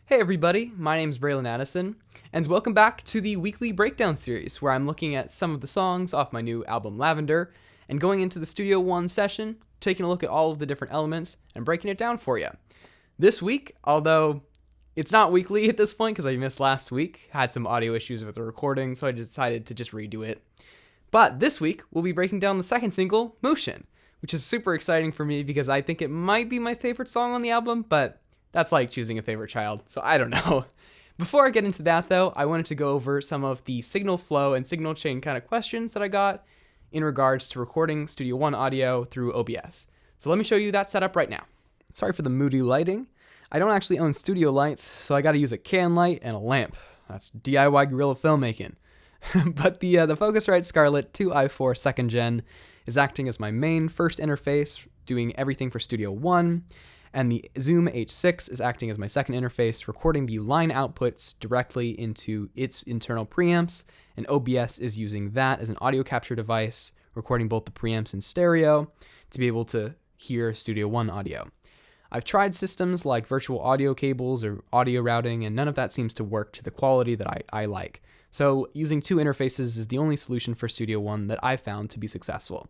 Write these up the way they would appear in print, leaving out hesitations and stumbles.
Hey everybody, my name's Braelen, and welcome back to the weekly breakdown series where I'm looking at some of the songs off my new album Lavender and going into the Studio One session, taking a look at all of the different elements and breaking it down for you. This week, although it's not weekly at this point because I missed last week, had some audio issues with the recording, so I decided to just redo it. But this week, we'll be breaking down the second single, Mushin, which is super exciting for me because I think it might be my favorite song on the album, but that's like choosing a favorite child, so I don't know. Before I get into that though, I wanted to go over some of the signal flow and signal chain kind of questions that I got in regards to recording Studio One audio through OBS. So let me show you that setup right now. Sorry for the moody lighting. I don't actually own studio lights, so I gotta use a can light and a lamp. That's DIY guerrilla filmmaking. But the Focusrite Scarlett 2i4 2nd Gen is acting as my main first interface, doing everything for Studio One. And the Zoom H6 is acting as my second interface, recording the line outputs directly into its internal preamps, and OBS is using that as an audio capture device, recording both the preamps in stereo to be able to hear Studio One audio. I've tried systems like virtual audio cables or audio routing, and none of that seems to work to the quality that I like. So using two interfaces is the only solution for Studio One that I've found to be successful.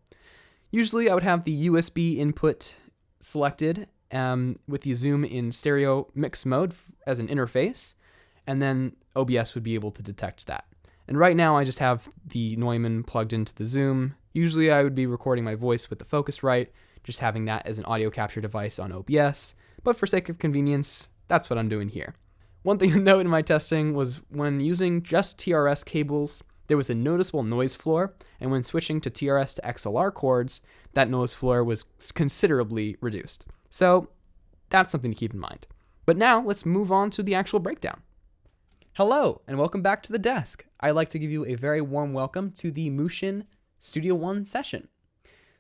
Usually I would have the USB input selected with the Zoom in stereo mix mode as an interface, and then OBS would be able to detect that. And right now I just have the Neumann plugged into the Zoom. Usually I would be recording my voice with the Focusrite, just having that as an audio capture device on OBS, but for sake of convenience, that's what I'm doing here. One thing to note in my testing was when using just TRS cables, there was a noticeable noise floor, and when switching to TRS to XLR cords, that noise floor was considerably reduced. So that's something to keep in mind. But now let's move on to the actual breakdown. Hello, and welcome back to the desk. I'd like to give you a very warm welcome to the Mushin Studio One session.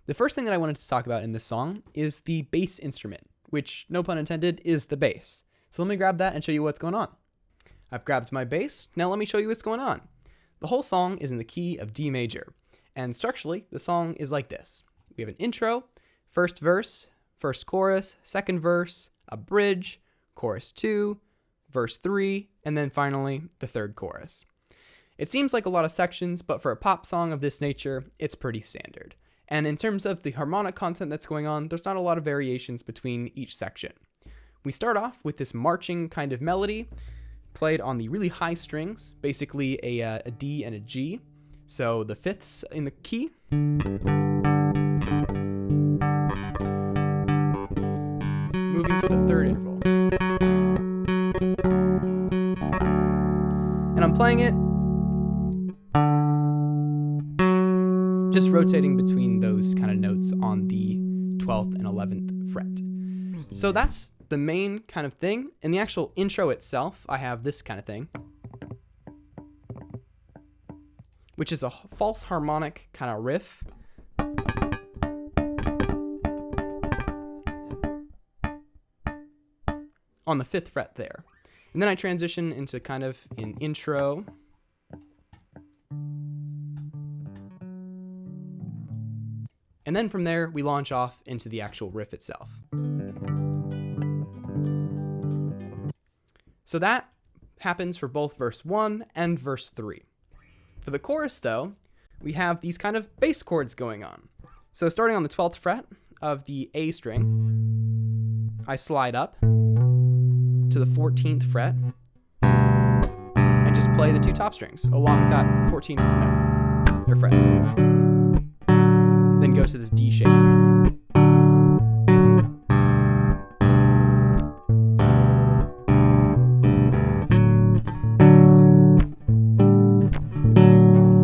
The first thing that I wanted to talk about in this song is the bass instrument, which, no pun intended, is the bass. So let me grab that and show you what's going on. I've grabbed my bass, now let me show you what's going on. The whole song is in the key of D major, and structurally, the song is like this. We have an intro, first verse, first chorus, second verse, a bridge, chorus 2, verse 3, and then finally the third chorus. It seems like a lot of sections, but for a pop song of this nature, it's pretty standard. And in terms of the harmonic content that's going on, there's not a lot of variations between each section. We start off with this marching kind of melody, played on the really high strings, basically a D and a G. So the fifths in the key, moving to the third interval. And I'm playing it, just rotating between those kind of notes on the 12th and 11th fret. So that's the main kind of thing. In the actual intro itself, I have this kind of thing, which is a false harmonic kind of riff. On the 5th fret there. And then I transition into kind of an intro. And then from there, we launch off into the actual riff itself. So that happens for both verse 1 and verse 3. For the chorus, though, we have these kind of bass chords going on. So starting on the 12th fret of the A string, I slide up to the 14th fret and just play the two top strings along with that 14th note or fret. Then go to this D shape. I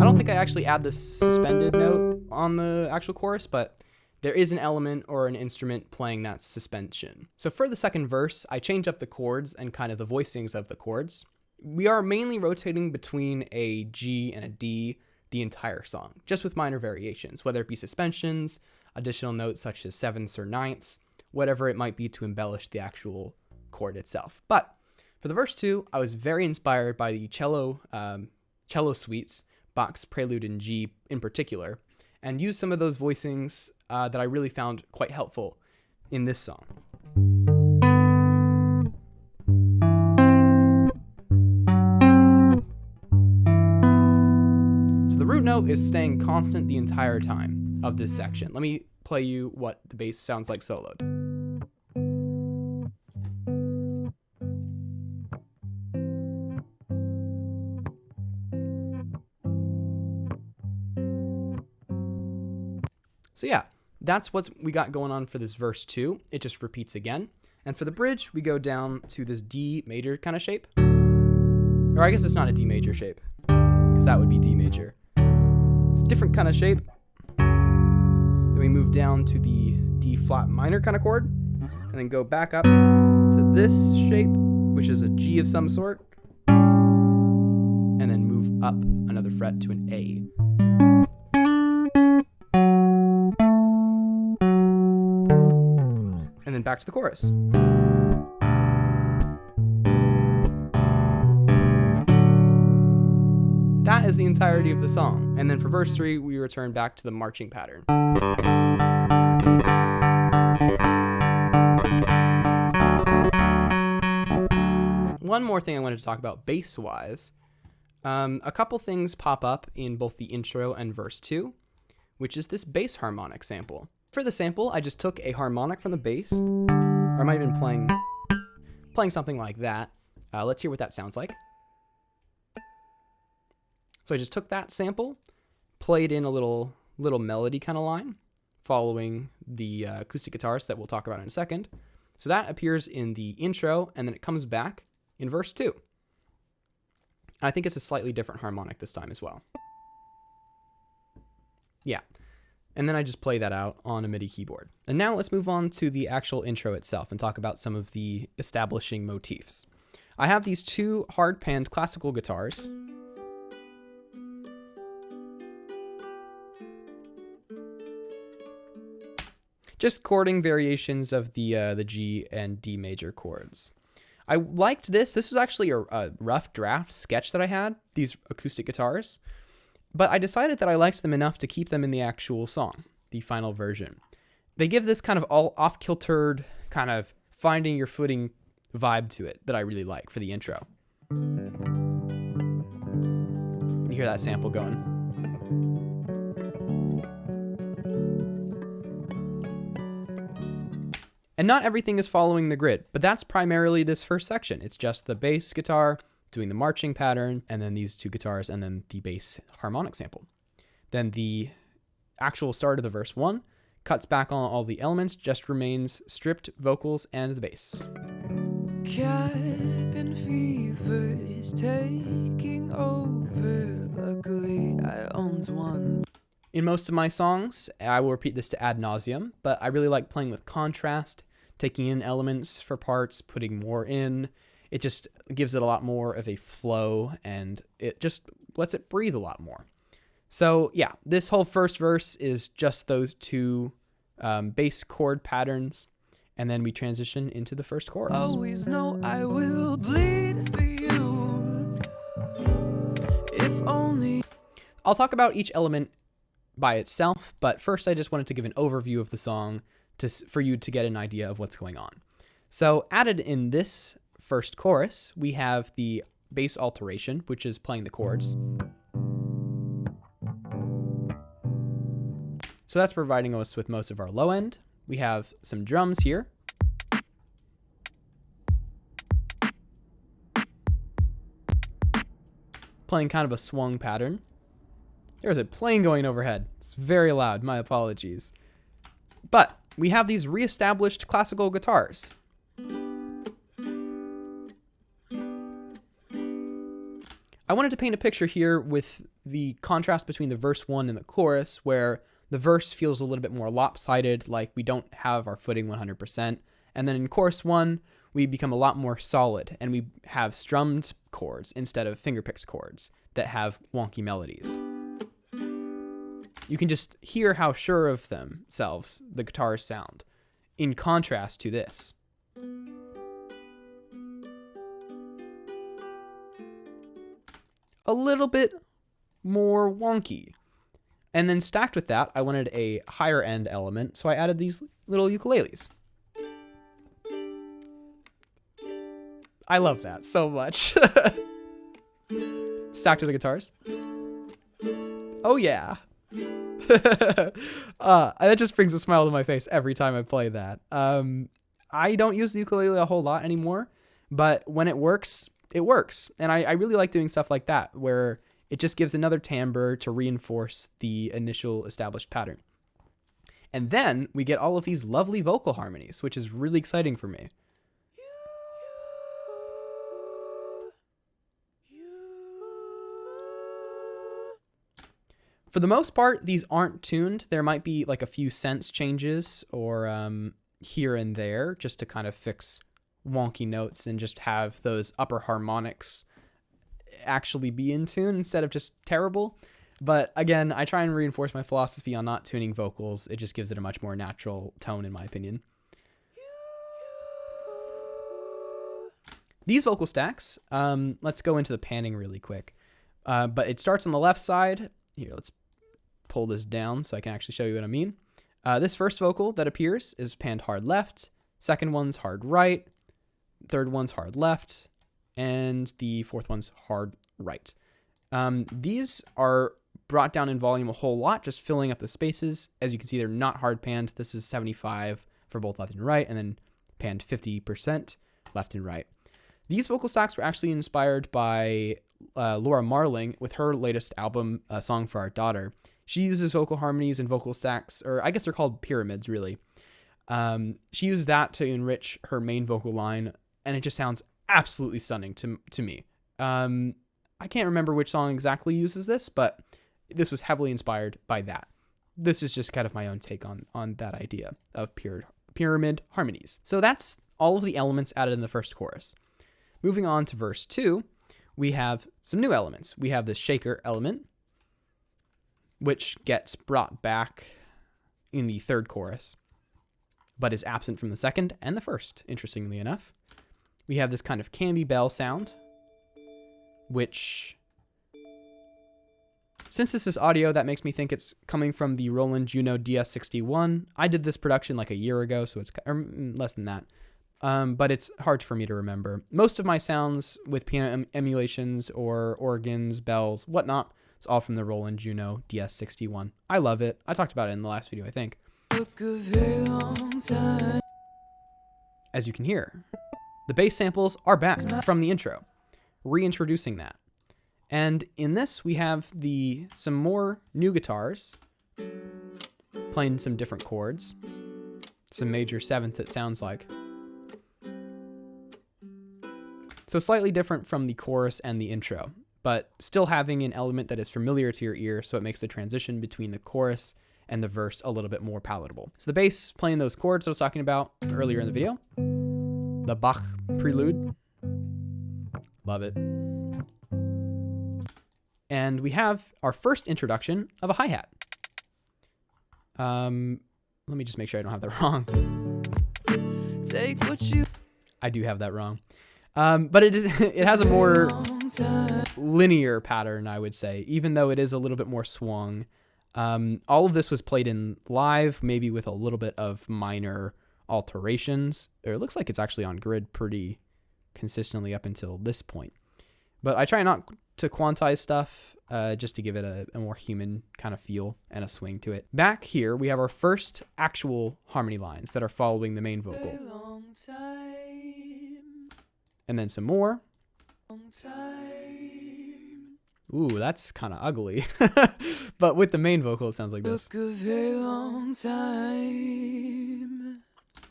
don't think I actually add this suspended note on the actual chorus, but there is an element or an instrument playing that suspension. So for the second verse, I change up the chords and kind of the voicings of the chords. We are mainly rotating between a G and a D the entire song, just with minor variations, whether it be suspensions, additional notes such as sevenths or ninths, whatever it might be to embellish the actual chord itself. But for the verse 2, I was very inspired by the cello suites, Bach's Prelude in G in particular, and used some of those voicings that I really found quite helpful in this song. root note is staying constant the entire time of this section. Let me play you what the bass sounds like soloed. So yeah, that's what we got going on for this verse 2. It just repeats again. And for the bridge, we go down to this D major kind of shape. Or I guess it's not a D major shape, because that would be D major. It's a different kind of shape. Then we move down to the D flat minor kind of chord, and then go back up to this shape, which is a G of some sort, and then move up another fret to an A. And then back to the chorus. That is the entirety of the song. And then for verse 3, we return back to the marching pattern. One more thing I wanted to talk about bass-wise. A couple things pop up in both the intro and verse 2, which is this bass harmonic sample. For the sample, I just took a harmonic from the bass, or I might have been playing something like that. Let's hear what that sounds like. So I just took that sample, played in a little melody kind of line, following the acoustic guitars that we'll talk about in a second. So that appears in the intro, and then it comes back in verse 2. I think it's a slightly different harmonic this time as well. Yeah. And then I just play that out on a MIDI keyboard. And now let's move on to the actual intro itself and talk about some of the establishing motifs. I have these two hard-panned classical guitars. Just chording variations of the G and D major chords. I liked this. This was actually a rough draft sketch that I had, these acoustic guitars. But I decided that I liked them enough to keep them in the actual song, the final version. They give this kind of all off-kiltered, kind of finding your footing vibe to it that I really like for the intro. You hear that sample going. And not everything is following the grid, but that's primarily this first section. It's just the bass guitar doing the marching pattern, and then these two guitars, and then the bass harmonic sample. Then the actual start of the verse 1 cuts back on all the elements, just remains stripped vocals and the bass. Cabin fever is taking over. Luckily, I owns one. In most of my songs, I will repeat this to ad nauseum, but I really like playing with contrast, taking in elements for parts, putting more in. It just gives it a lot more of a flow, and it just lets it breathe a lot more. So yeah, this whole first verse is just those two bass chord patterns, and then we transition into the first chorus. Always know I will bleed for you. If only. I'll talk about each element by itself, but first I just wanted to give an overview of the song for you to get an idea of what's going on. So added in this first chorus, we have the bass alteration, which is playing the chords. So that's providing us with most of our low end. We have some drums here. Playing kind of a swung pattern. There's a plane going overhead. It's very loud, my apologies. But we have these re-established classical guitars. I wanted to paint a picture here with the contrast between the verse 1 and the chorus, where the verse feels a little bit more lopsided, like we don't have our footing 100%. And then in chorus 1, we become a lot more solid, and we have strummed chords instead of finger-picked chords that have wonky melodies. You can just hear how sure of themselves the guitars sound, in contrast to this. A little bit more wonky. And then stacked with that, I wanted a higher end element, so I added these little ukuleles. I love that so much. Stacked with the guitars. Oh yeah. That just brings a smile to my face every time I play that. I don't use the ukulele a whole lot anymore, but when it works, it works. And I really like doing stuff like that, where it just gives another timbre to reinforce the initial established pattern. And then we get all of these lovely vocal harmonies, which is really exciting for me. For the most part, these aren't tuned. There might be like a few sense changes or here and there just to kind of fix wonky notes and just have those upper harmonics actually be in tune instead of just terrible. But again, I try and reinforce my philosophy on not tuning vocals. It just gives it a much more natural tone, in my opinion. These vocal stacks, let's go into the panning really quick. But it starts on the left side. Here, let's pull this down so I can actually show you what I mean. This first vocal that appears is panned hard left. Second one's hard right. Third one's hard left. And the fourth one's hard right. These are brought down in volume a whole lot, just filling up the spaces. As you can see, they're not hard panned. This is 75 for both left and right, and then panned 50% left and right. These vocal stacks were actually inspired by Laura Marling with her latest album, A Song for Our Daughter. She uses vocal harmonies and vocal stacks, or I guess they're called pyramids, really. She used that to enrich her main vocal line, and it just sounds absolutely stunning to me. I can't remember which song exactly uses this, but this was heavily inspired by that. This is just kind of my own take on that idea of pyramid harmonies. So that's all of the elements added in the first chorus. Moving on to verse 2, we have some new elements. We have the shaker element, which gets brought back in the third chorus, but is absent from the second and the first, interestingly enough. We have this kind of candy bell sound, which, since this is audio, that makes me think it's coming from the Roland Juno DS61. I did this production like a year ago, so it's less than that. But it's hard for me to remember. Most of my sounds with piano emulations or organs, bells, whatnot, it's all from the Roland Juno DS61. I love it. I talked about it in the last video, I think. As you can hear, the bass samples are back from the intro, reintroducing that. And in this, we have some more new guitars playing some different chords, some major sevenths, it sounds like. So slightly different from the chorus and the intro, but still having an element that is familiar to your ear, so it makes the transition between the chorus and the verse a little bit more palatable. So the bass playing those chords I was talking about earlier in the video, the Bach prelude, love it. And we have our first introduction of a hi-hat. Let me just make sure I don't have that wrong. Take what you I do have that wrong. But it has a more linear pattern, I would say, even though it is a little bit more swung. All of this was played in live, maybe with a little bit of minor alterations. Or it looks like it's actually on grid pretty consistently up until this point. But I try not to quantize stuff, just to give it a more human kind of feel and a swing to it. Back here, we have our first actual harmony lines that are following the main vocal. And then some more. Ooh, that's kind of ugly. But with the main vocal, it sounds like this.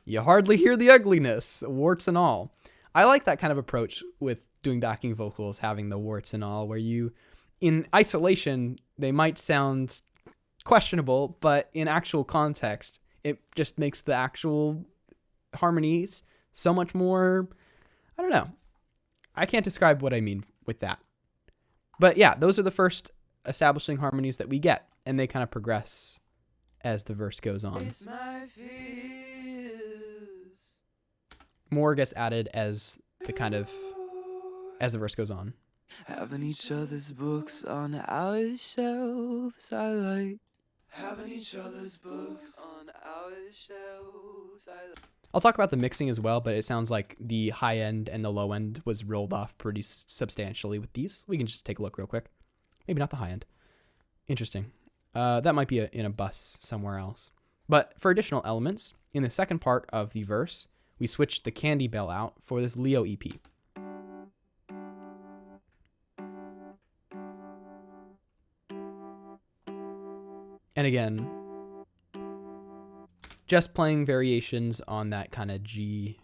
You hardly hear the ugliness, warts and all. I like that kind of approach with doing backing vocals, having the warts and all, where you, in isolation, they might sound questionable, but in actual context, it just makes the actual harmonies so much more, I don't know. I can't describe what I mean with that. But yeah, those are the first establishing harmonies that we get, and they kind of progress as the verse goes on. More gets added as the verse goes on. Having each other's books on our shelves, I like. Having each other's books on our shelves, I like. I'll talk about the mixing as well, but it sounds like the high end and the low end was rolled off pretty substantially with these. We can just take a look real quick. Maybe not the high end. Interesting. That might be in a bus somewhere else. But for additional elements, in the second part of the verse, we switched the candy bell out for this Leo EP. And again, just playing variations on that kind of G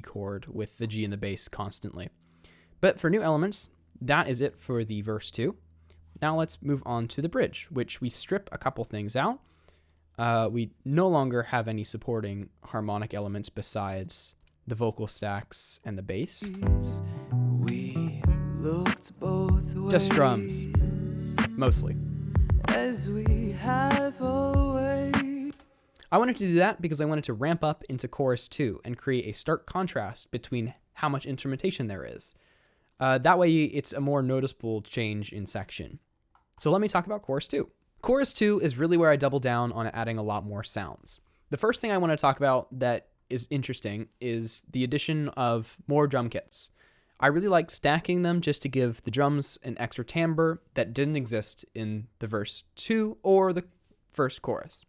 chord with the G in the bass constantly. But for new elements, that is it for the verse 2. Now let's move on to the bridge, which we strip a couple things out. We no longer have any supporting harmonic elements besides the vocal stacks and the bass. We looked both ways, just drums, mostly. As we have always. I wanted to do that because I wanted to ramp up into chorus 2 and create a stark contrast between how much instrumentation there is. That way it's a more noticeable change in section. So let me talk about chorus 2. Chorus 2 is really where I double down on adding a lot more sounds. The first thing I want to talk about that is interesting is the addition of more drum kits. I really like stacking them just to give the drums an extra timbre that didn't exist in the verse 2 or the first chorus.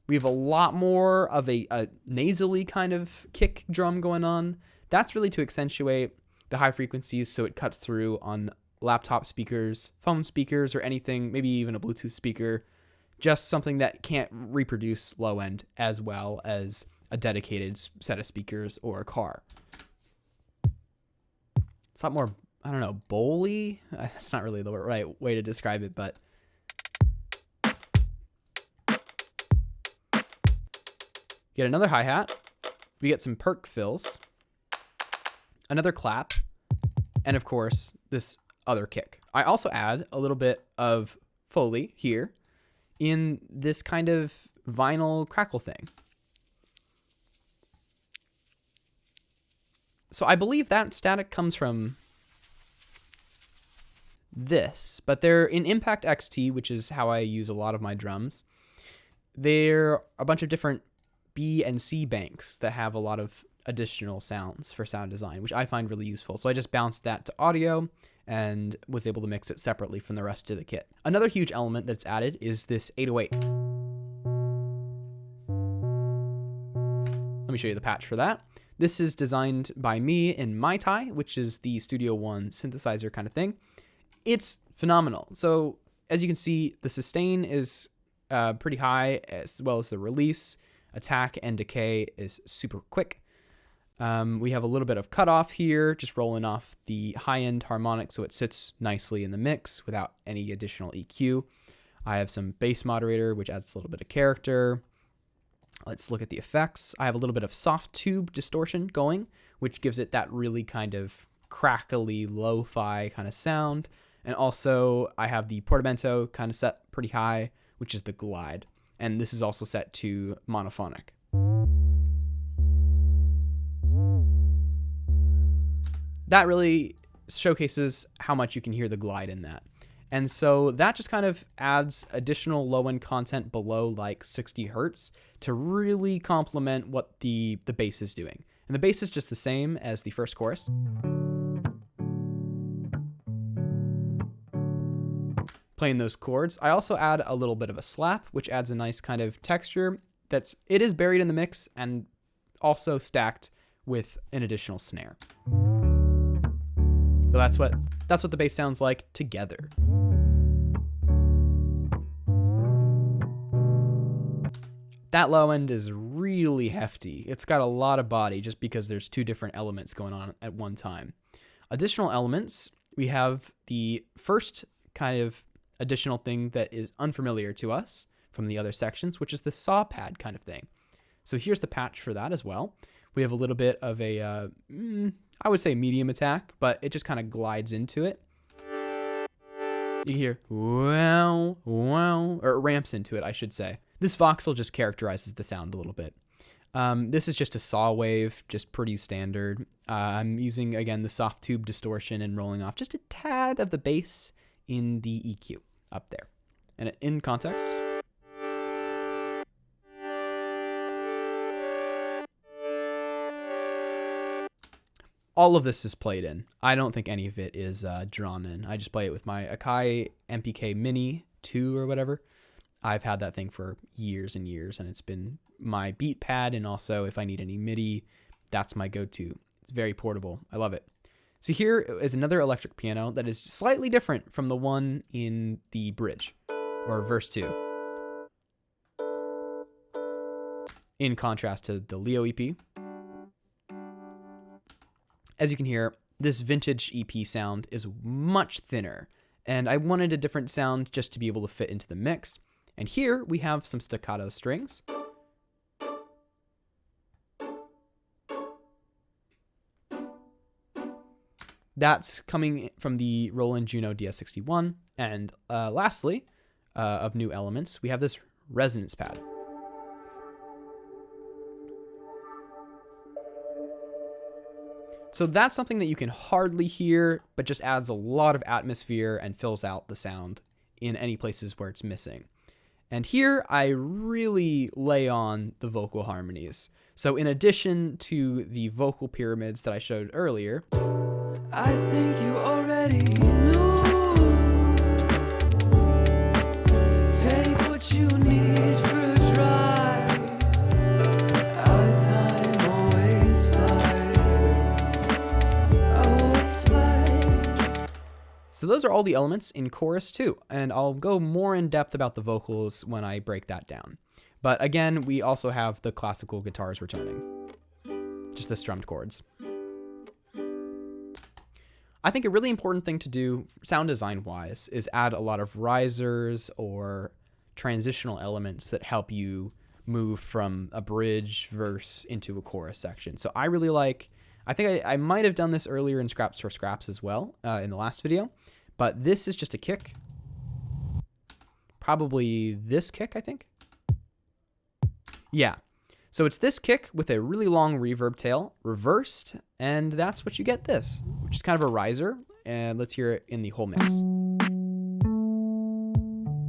We have a lot more of a nasally kind of kick drum going on. That's really to accentuate the high frequencies so it cuts through on laptop speakers, phone speakers, or anything, maybe even a Bluetooth speaker. Just something that can't reproduce low end as well as a dedicated set of speakers or a car. It's a lot more, I don't know, bowly? That's not really the right way to describe it, but get another hi-hat, we get some perk fills, another clap, and of course, this other kick. I also add a little bit of Foley here in this kind of vinyl crackle thing. So I believe that static comes from this, but they're in Impact XT, which is how I use a lot of my drums. There are a bunch of different B and C banks that have a lot of additional sounds for sound design, which I find really useful. So I just bounced that to audio and was able to mix it separately from the rest of the kit. Another huge element that's added is this 808. Let me show you the patch for that. This is designed by me in Mai Tai, which is the Studio One synthesizer kind of thing. It's phenomenal. So as you can see, the sustain is pretty high, as well as the release. Attack and decay is super quick. We have a little bit of cutoff here, just rolling off the high-end harmonic so it sits nicely in the mix without any additional EQ. I have some bass moderator, which adds a little bit of character. Let's look at the effects. I have a little bit of soft tube distortion going, which gives it that really kind of crackly, lo-fi kind of sound. And also I have the portamento kind of set pretty high, which is the glide. And this is also set to monophonic. That really showcases how much you can hear the glide in that. And so that just kind of adds additional low-end content below like 60 hertz to really complement what the bass is doing. And the bass is just the same as the first chorus. Playing those chords. I also add a little bit of a slap, which adds a nice kind of texture it is buried in the mix and also stacked with an additional snare. But that's what the bass sounds like together. That low end is really hefty. It's got a lot of body just because there's two different elements going on at one time. Additional elements, we have the first kind of additional thing that is unfamiliar to us from the other sections, which is the saw pad kind of thing. So here's the patch for that as well. We have a little bit of a, I would say medium attack, but it just kind of glides into it. You hear, wow, wow, or it ramps into it, I should say. This voxel just characterizes the sound a little bit. This is just a saw wave, just pretty standard. I'm using, again, the soft tube distortion and rolling off just a tad of the bass in the EQ up there. And in context, all of this is played in. I don't think any of it is drawn in. I just play it with my Akai MPK Mini 2 or whatever. I've had that thing for years and years, and it's been my beat pad, and also if I need any MIDI, that's my go-to. It's very portable. I love it. So here is another electric piano that is slightly different from the one in the bridge, or verse 2. In contrast to the Leo EP. As you can hear, this vintage EP sound is much thinner, and I wanted a different sound just to be able to fit into the mix. And here we have some staccato strings. That's coming from the Roland Juno DS61. And lastly, of new elements, we have this resonance pad. So that's something that you can hardly hear, but just adds a lot of atmosphere and fills out the sound in any places where it's missing. And here I really lay on the vocal harmonies. So in addition to the vocal pyramids that I showed earlier, I think you already knew. Take what you need for a drive. Our time always flies. So those are all the elements in chorus 2, and I'll go more in depth about the vocals when I break that down. But again, we also have the classical guitars returning, just the strummed chords. I think a really important thing to do, sound design wise, is add a lot of risers or transitional elements that help you move from a bridge verse into a chorus section. So I really like, I think I might have done this earlier in Scraps for Scraps as well in the last video, but this is just a kick. Probably this kick, I think. Yeah. So it's this kick with a really long reverb tail, reversed, and that's what you get this, which is kind of a riser. And let's hear it in the whole mix.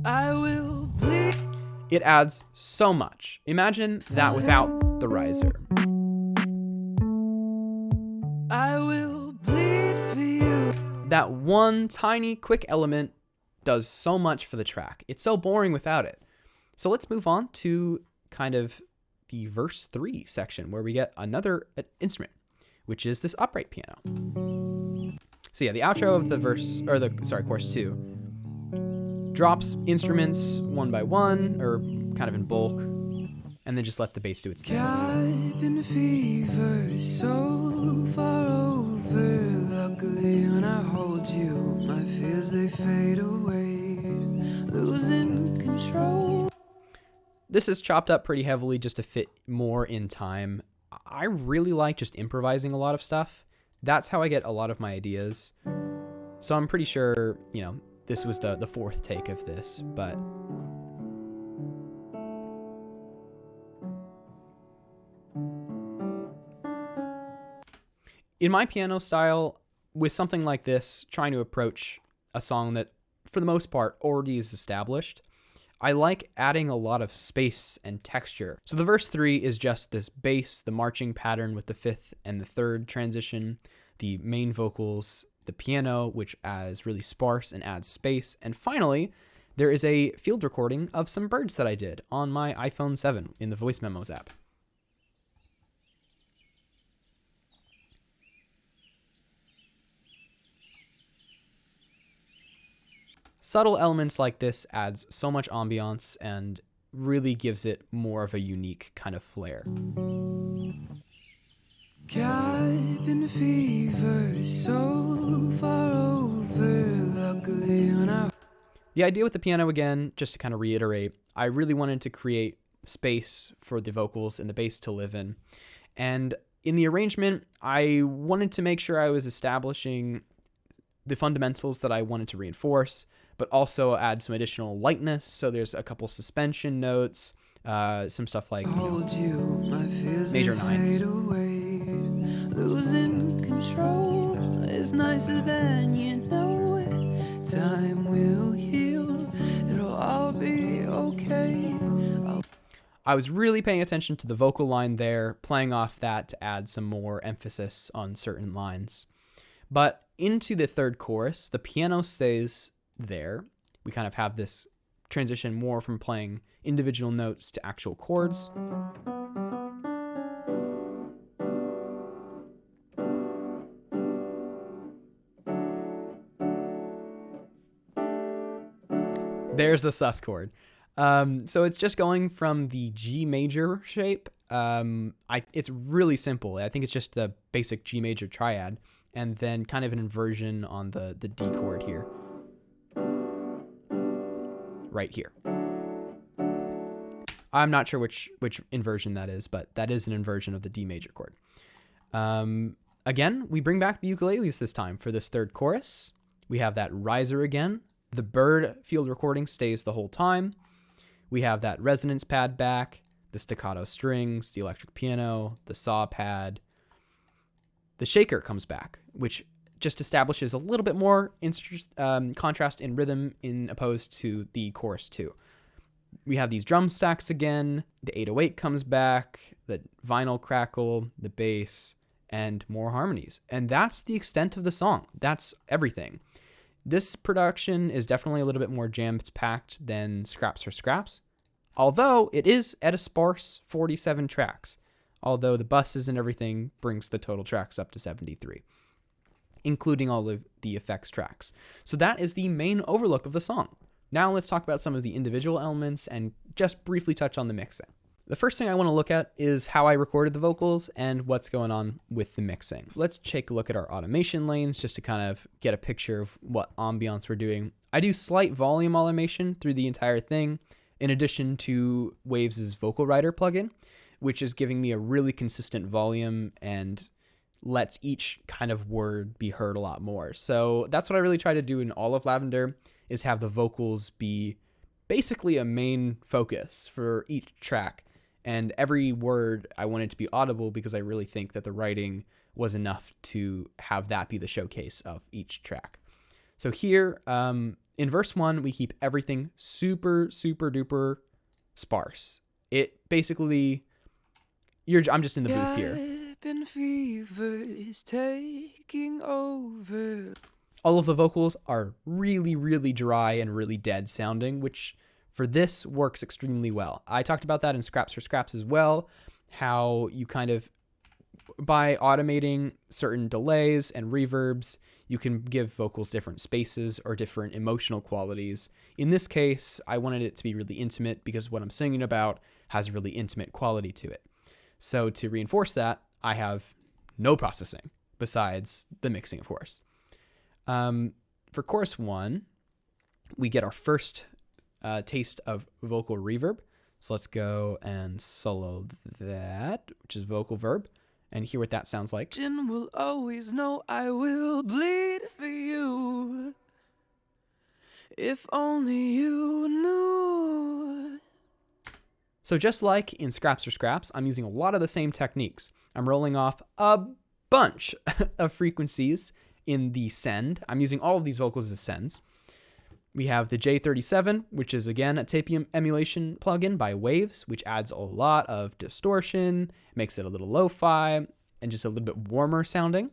I will bleed. It adds so much. Imagine that without the riser. I will bleed for you. That one tiny quick element does so much for the track. It's so boring without it. So let's move on to kind of the verse 3 section where we get another instrument, which is this upright piano. So yeah, the outro of the chorus 2 drops instruments one by one or kind of in bulk, and then just lets the bass do its thing. Cabin fever so far over. Luckily when I hold you, my fears they fade away. Losing control. This is chopped up pretty heavily just to fit more in time. I really like just improvising a lot of stuff. That's how I get a lot of my ideas. So I'm pretty sure, this was the fourth take of this, but in my piano style, with something like this, trying to approach a song that, for the most part, already is established, I like adding a lot of space and texture. So the verse 3 is just this bass, the marching pattern with the 5th and the 3rd transition, the main vocals, the piano, which is really sparse and adds space, and finally, there is a field recording of some birds that I did on my iPhone 7 in the Voice Memos app. Subtle elements like this adds so much ambiance and really gives it more of a unique kind of flair. Cabin fever so far over. Luckily when I... The idea with the piano, again, just to kind of reiterate, I really wanted to create space for the vocals and the bass to live in. And in the arrangement, I wanted to make sure I was establishing the fundamentals that I wanted to reinforce, but also add some additional lightness. So there's a couple suspension notes, some stuff like major nines. Losing control is nicer than you know it. Time will heal. It'll all be okay. I was really paying attention to the vocal line there, playing off that to add some more emphasis on certain lines. But into the third chorus, the piano stays there. We kind of have this transition more from playing individual notes to actual chords. There's the sus chord. So it's just going from the G major shape. It's really simple. I think it's just the basic G major triad, and then kind of an inversion on the D chord here. Right here. I'm not sure which inversion that is, but that is an inversion of the D major chord. Again, we bring back the ukuleles this time for this third chorus. We have that riser again. The bird field recording stays the whole time. We have that resonance pad back, the staccato strings, the electric piano, the saw pad. The shaker comes back, which just establishes a little bit more contrast in rhythm in opposed to the chorus 2. We have these drum stacks again, the 808 comes back, the vinyl crackle, the bass, and more harmonies. And that's the extent of the song. That's everything. This production is definitely a little bit more jam-packed than Scraps for Scraps, although it is at a sparse 47 tracks, although the buses and everything brings the total tracks up to 73, including all of the effects tracks. So that is the main overlook of the song. Now let's talk about some of the individual elements and just briefly touch on the mixing. The first thing I want to look at is how I recorded the vocals and what's going on with the mixing. Let's take a look at our automation lanes just to kind of get a picture of what ambiance we're doing. I do slight volume automation through the entire thing, in addition to Waves' Vocal Writer plugin, which is giving me a really consistent volume and lets each kind of word be heard a lot more. So that's what I really try to do in all of Lavender, is have the vocals be basically a main focus for each track. And every word I wanted to be audible because I really think that the writing was enough to have that be the showcase of each track. So here, in verse 1, we keep everything super, super duper sparse. It basically, I'm just in the booth here. Fever is taking over. All of the vocals are really, really dry and really dead sounding, which for this works extremely well. I talked about that in Scraps for Scraps as well, how you kind of, by automating certain delays and reverbs, you can give vocals different spaces or different emotional qualities. In this case, I wanted it to be really intimate because what I'm singing about has really intimate quality to it. So to reinforce that, I have no processing besides the mixing, of course. For chorus 1, we get our first taste of vocal reverb. So let's go and solo that, which is vocal verb, and hear what that sounds like. Jin will always know I will bleed for you. If only you knew. So just like in Scraps for Scraps, I'm using a lot of the same techniques. I'm rolling off a bunch of frequencies in the send. I'm using all of these vocals as sends. We have the J37, which is again a tape emulation plugin by Waves, which adds a lot of distortion, makes it a little lo-fi, and just a little bit warmer sounding.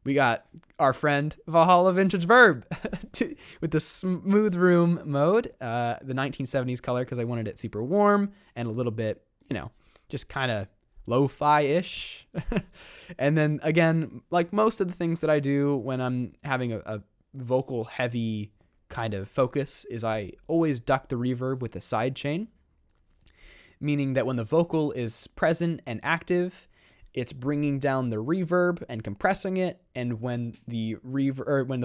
We got our friend Valhalla Vintage Verb with the smooth room mode, the 1970s color because I wanted it super warm and a little bit, just kind of lo-fi-ish. And then again, like most of the things that I do when I'm having a vocal heavy kind of focus is I always duck the reverb with a side chain, meaning that when the vocal is present and active, it's bringing down the reverb and compressing it, and when the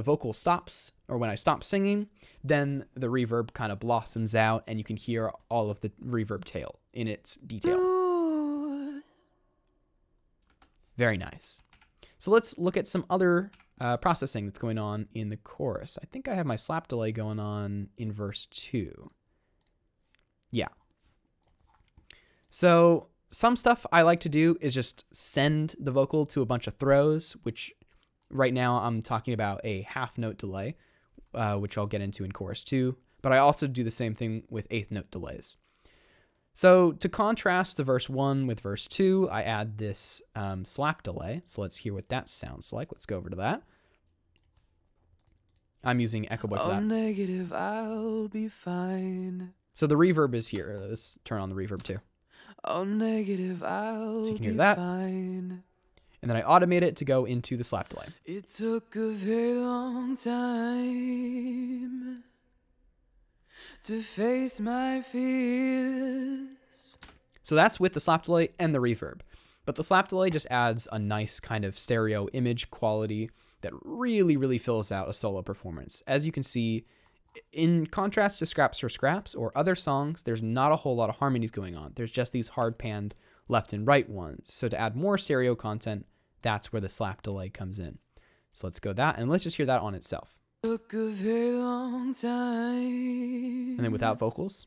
vocal stops or when I stop singing, then the reverb kind of blossoms out and you can hear all of the reverb tail in its detail. Very nice. So let's look at some other processing that's going on in the chorus. I think I have my slap delay going on in verse 2. Yeah. So some stuff I like to do is just send the vocal to a bunch of throws, which right now I'm talking about a half note delay, which I'll get into in chorus 2. But I also do the same thing with eighth note delays. So to contrast the verse 1 with verse 2, I add this slap delay. So let's hear what that sounds like. Let's go over to that. I'm using Echo Boy for that. Negative, I'll be fine. So the reverb is here. Let's turn on the reverb too. Negative, I'll So you can hear be that. fine. And then I automate it to go into the slap delay. It took a very long time to face my fears. So that's with the slap delay and the reverb. But the slap delay just adds a nice kind of stereo image quality that really, really fills out a solo performance. As you can see, in contrast to Scraps for Scraps or other songs, there's not a whole lot of harmonies going on. There's just these hard panned left and right ones. So to add more stereo content, that's where the slap delay comes in. So let's go that, and let's just hear that on itself. Took a very long time. And then without vocals.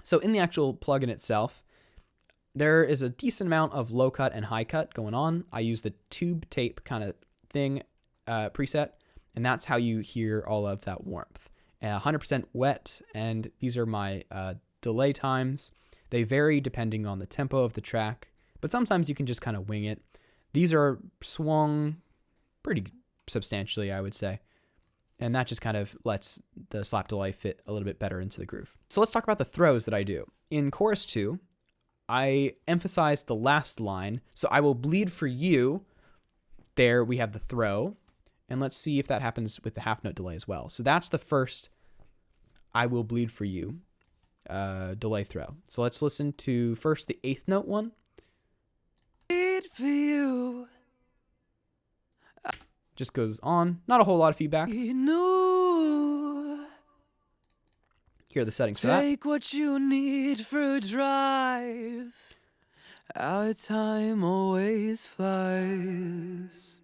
So in the actual plugin itself, there is a decent amount of low cut and high cut going on. I use the tube tape kind of thing preset, and that's how you hear all of that warmth. 100% wet, and these are my delay times. They vary depending on the tempo of the track, but sometimes you can just kind of wing it. These are swung pretty substantially, I would say. And that just kind of lets the slap delay fit a little bit better into the groove. So let's talk about the throws that I do. In chorus 2, I emphasize the last line. So I will bleed for you. There we have the throw. And let's see if that happens with the half note delay as well. So that's the first I will bleed for you delay throw. So let's listen to first the 8th note one. Bleed for you. Just goes on. Not a whole lot of feedback. You knew. Here are the settings for that. Take what you need for a drive. Our time always flies.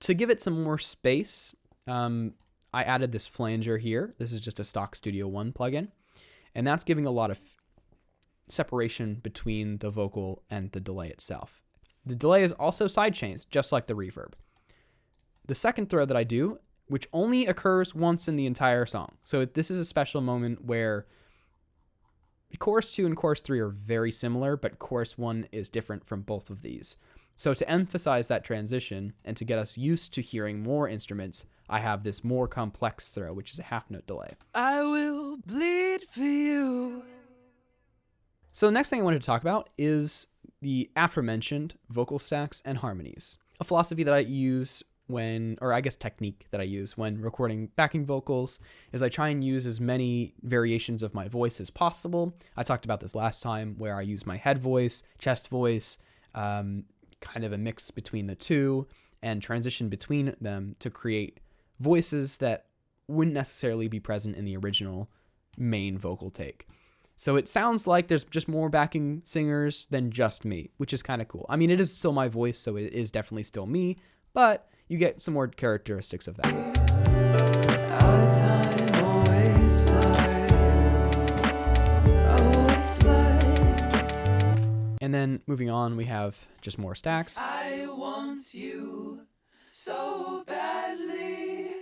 To give it some more space, I added this flanger here. This is just a stock Studio One plugin. And that's giving a lot of separation between the vocal and the delay itself. The delay is also sidechained, just like the reverb. The second throw that I do, which only occurs once in the entire song. So this is a special moment where chorus 2 and chorus 3 are very similar, but chorus 1 is different from both of these. So to emphasize that transition and to get us used to hearing more instruments, I have this more complex throw, which is a half note delay. I will bleed for you. So the next thing I wanted to talk about is the aforementioned vocal stacks and harmonies. A philosophy that I use technique that I use when recording backing vocals is I try and use as many variations of my voice as possible. I talked about this last time where I use my head voice, chest voice, kind of a mix between the two and transition between them to create voices that wouldn't necessarily be present in the original main vocal take. So it sounds like there's just more backing singers than just me, which is kind of cool. I mean, it is still my voice, so it is definitely still me, but you get some more characteristics of that. Our time always flies. And then moving on, we have just more stacks. I want you so badly.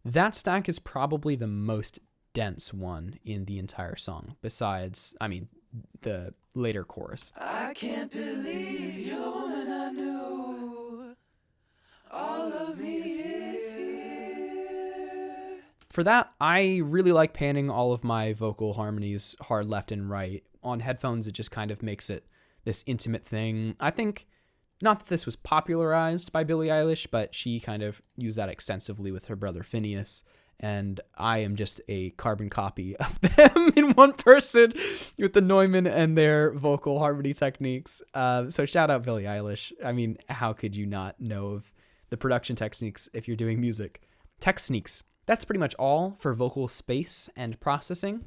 That stack is probably the most dense one in the entire song, besides, the later chorus. I can't believe you're the woman I knew. All of me is here. For that, I really like panning all of my vocal harmonies hard left and right. On headphones, it just kind of makes it this intimate thing. I think, not that this was popularized by Billie Eilish, but she kind of used that extensively with her brother Phineas. And I am just a carbon copy of them in one person with the Neumann and their vocal harmony techniques. So shout out Billie Eilish. I mean, how could you not know of the production techniques if you're doing music? Techniques. That's pretty much all for vocal space and processing.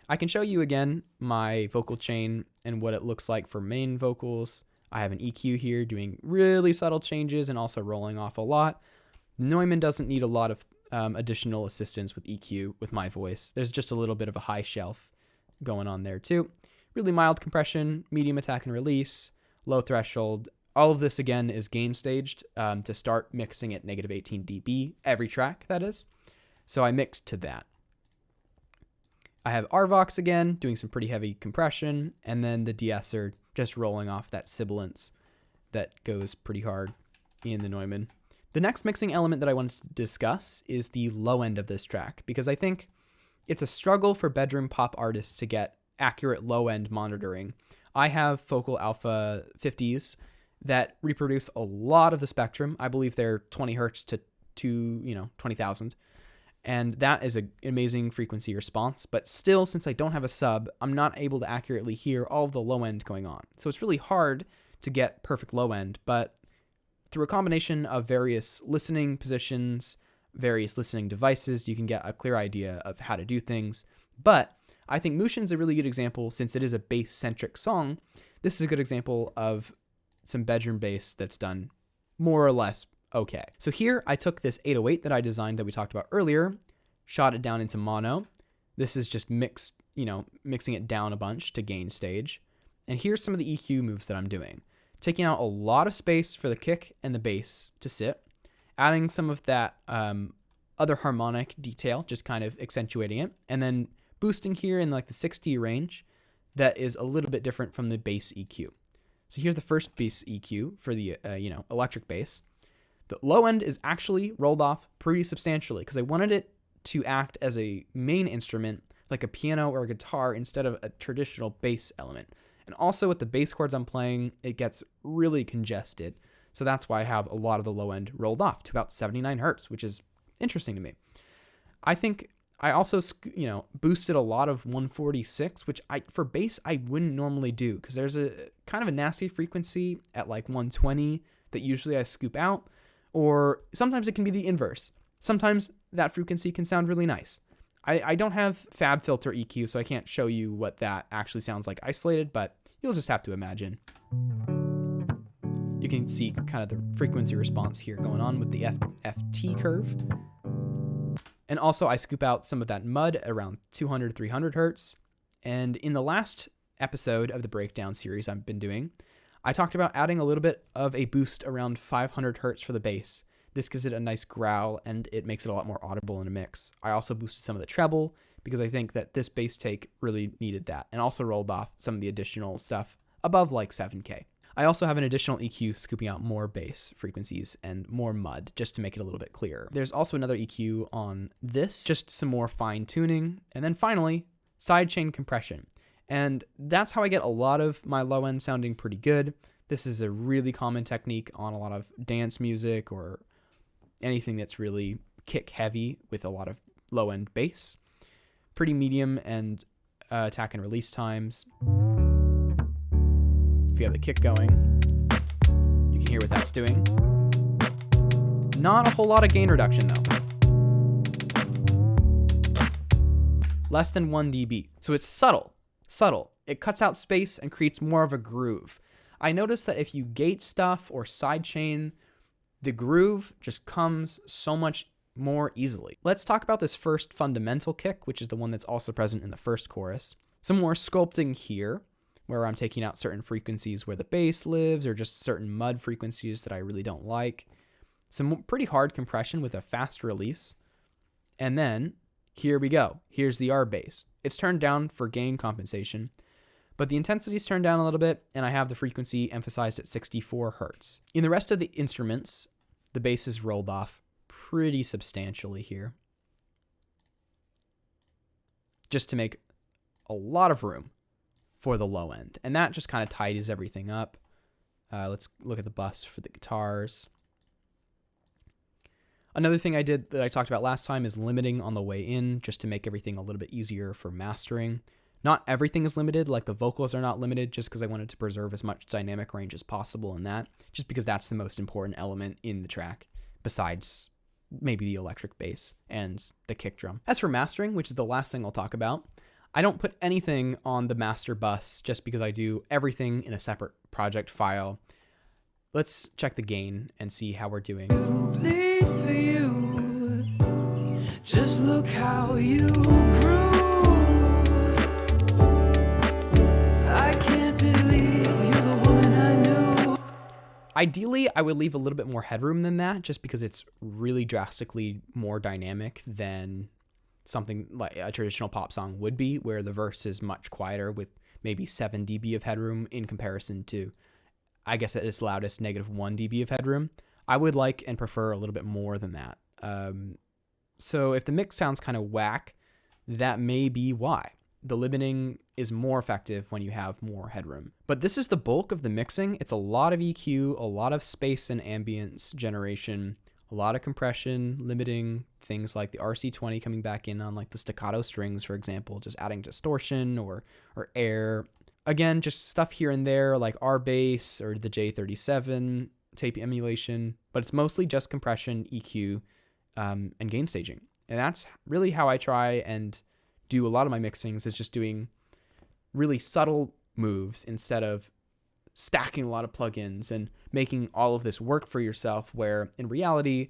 I can show you again my vocal chain and what it looks like for main vocals. I have an EQ here doing really subtle changes and also rolling off a lot. Neumann doesn't need a lot of additional assistance with EQ with my voice. There's just a little bit of a high shelf going on there too. Really mild compression, medium attack and release, low threshold. All of this again is gain staged to start mixing at -18 dB every track, that is. So I mixed to that. I have RVox again, doing some pretty heavy compression, and then the de-esser just rolling off that sibilance that goes pretty hard in the Neumann. The next mixing element that I wanted to discuss is the low end of this track, because I think it's a struggle for bedroom pop artists to get accurate low end monitoring. I have Focal Alpha 50s that reproduce a lot of the spectrum. I believe they're 20 hertz to 20,000. And that is an amazing frequency response. But still, since I don't have a sub, I'm not able to accurately hear all of the low end going on. So it's really hard to get perfect low end. But through a combination of various listening positions, various listening devices, you can get a clear idea of how to do things. But I think Mushin is a really good example, since it is a bass-centric song. This is a good example of some bedroom bass that's done more or less okay. So here I took this 808 that I designed that we talked about earlier, shot it down into mono. This is just mixing it down a bunch to gain stage. And here's some of the EQ moves that I'm doing. Taking out a lot of space for the kick and the bass to sit, adding some of that other harmonic detail, just kind of accentuating it, and then boosting here in like the 60 range that is a little bit different from the bass EQ. So here's the first bass EQ for the electric bass. The low end is actually rolled off pretty substantially because I wanted it to act as a main instrument like a piano or a guitar instead of a traditional bass element. And also with the bass chords I'm playing, it gets really congested. So that's why I have a lot of the low end rolled off to about 79 hertz, which is interesting to me. I think I also, boosted a lot of 146, which for bass I wouldn't normally do because there's a kind of a nasty frequency at like 120 that usually I scoop out, or sometimes it can be the inverse. Sometimes that frequency can sound really nice. I don't have Fab Filter EQ, so I can't show you what that actually sounds like isolated, but you'll just have to imagine. You can see kind of the frequency response here going on with the FT curve. And also I scoop out some of that mud around 200, 300 hertz. And in the last episode of the breakdown series I've been doing, I talked about adding a little bit of a boost around 500 hertz for the bass. This gives it a nice growl and it makes it a lot more audible in a mix. I also boosted some of the treble because I think that this bass take really needed that, and also rolled off some of the additional stuff above like 7K. I also have an additional EQ scooping out more bass frequencies and more mud just to make it a little bit clearer. There's also another EQ on this, just some more fine tuning. And then finally, sidechain compression. And that's how I get a lot of my low end sounding pretty good. This is a really common technique on a lot of dance music or anything that's really kick heavy with a lot of low end bass. Pretty medium and attack and release times. If you have the kick going, you can hear what that's doing. Not a whole lot of gain reduction though. Less than 1 dB. So it's subtle. It cuts out space and creates more of a groove. I noticed that if you gate stuff or sidechain, the groove just comes so much more easily. Let's talk about this first fundamental kick, which is the one that's also present in the first chorus. Some more sculpting here, where I'm taking out certain frequencies where the bass lives, or just certain mud frequencies that I really don't like. Some pretty hard compression with a fast release. And then, here we go. Here's the R bass. It's turned down for gain compensation, but the intensity's turned down a little bit, and I have the frequency emphasized at 64 hertz. In the rest of the instruments, the bass is rolled off pretty substantially here, just to make a lot of room for the low end. And that just kind of tidies everything up. Let's look at the bus for the guitars. Another thing I did that I talked about last time is limiting on the way in, just to make everything a little bit easier for mastering. Not everything is limited, like the vocals are not limited, just because I wanted to preserve as much dynamic range as possible in that, just because that's the most important element in the track, besides maybe the electric bass and the kick drum. As for mastering, which is the last thing I'll talk about, I don't put anything on the master bus just because I do everything in a separate project file. Let's check the gain and see how we're doing. Bleed for you. Just look how you grew. I can't believe you're the woman I knew. Ideally, I would leave a little bit more headroom than that, just because it's really drastically more dynamic than something like a traditional pop song would be, where the verse is much quieter with maybe 7 dB of headroom in comparison to, I guess at its loudest, -1 dB of headroom. I would like and prefer a little bit more than that. So if the mix sounds kind of whack, that may be why. The limiting is more effective when you have more headroom. But this is the bulk of the mixing. It's a lot of EQ, a lot of space and ambience generation, a lot of compression, limiting things like the RC20 coming back in on like the staccato strings, for example, just adding distortion or air. Again, just stuff here and there like R bass or the J37 tape emulation, but it's mostly just compression, EQ, and gain staging. And that's really how I try and do a lot of my mixings, is just doing really subtle moves instead of stacking a lot of plugins and making all of this work for yourself, where in reality,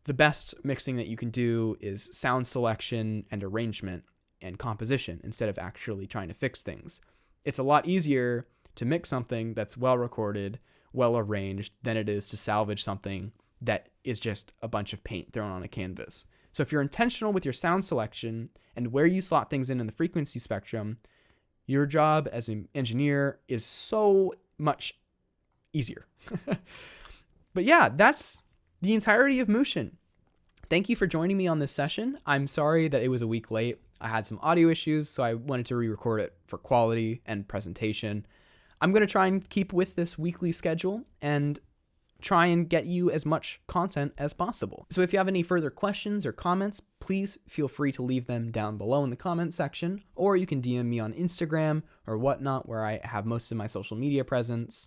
the best mixing that you can do is sound selection and arrangement and composition instead of actually trying to fix things. It's a lot easier to mix something that's well recorded, well arranged, than it is to salvage something that is just a bunch of paint thrown on a canvas. So if you're intentional with your sound selection and where you slot things in the frequency spectrum, your job as an engineer is so much easier. But yeah, that's the entirety of Mushin. Thank you for joining me on this session. I'm sorry that it was a week late. I had some audio issues, so I wanted to re-record it for quality and presentation. I'm going to try and keep with this weekly schedule and try and get you as much content as possible. So if you have any further questions or comments, please feel free to leave them down below in the comment section, or you can DM me on Instagram or whatnot, where I have most of my social media presence.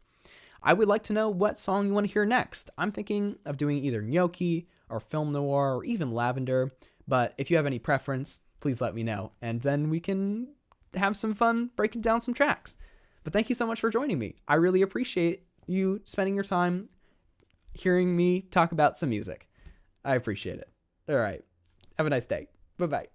I would like to know what song you want to hear next. I'm thinking of doing either Gnocchi or Film Noir or even Lavender, but if you have any preference, please let me know, and then we can have some fun breaking down some tracks. But thank you so much for joining me. I really appreciate you spending your time hearing me talk about some music. I appreciate it. All right. Have a nice day. Bye-bye.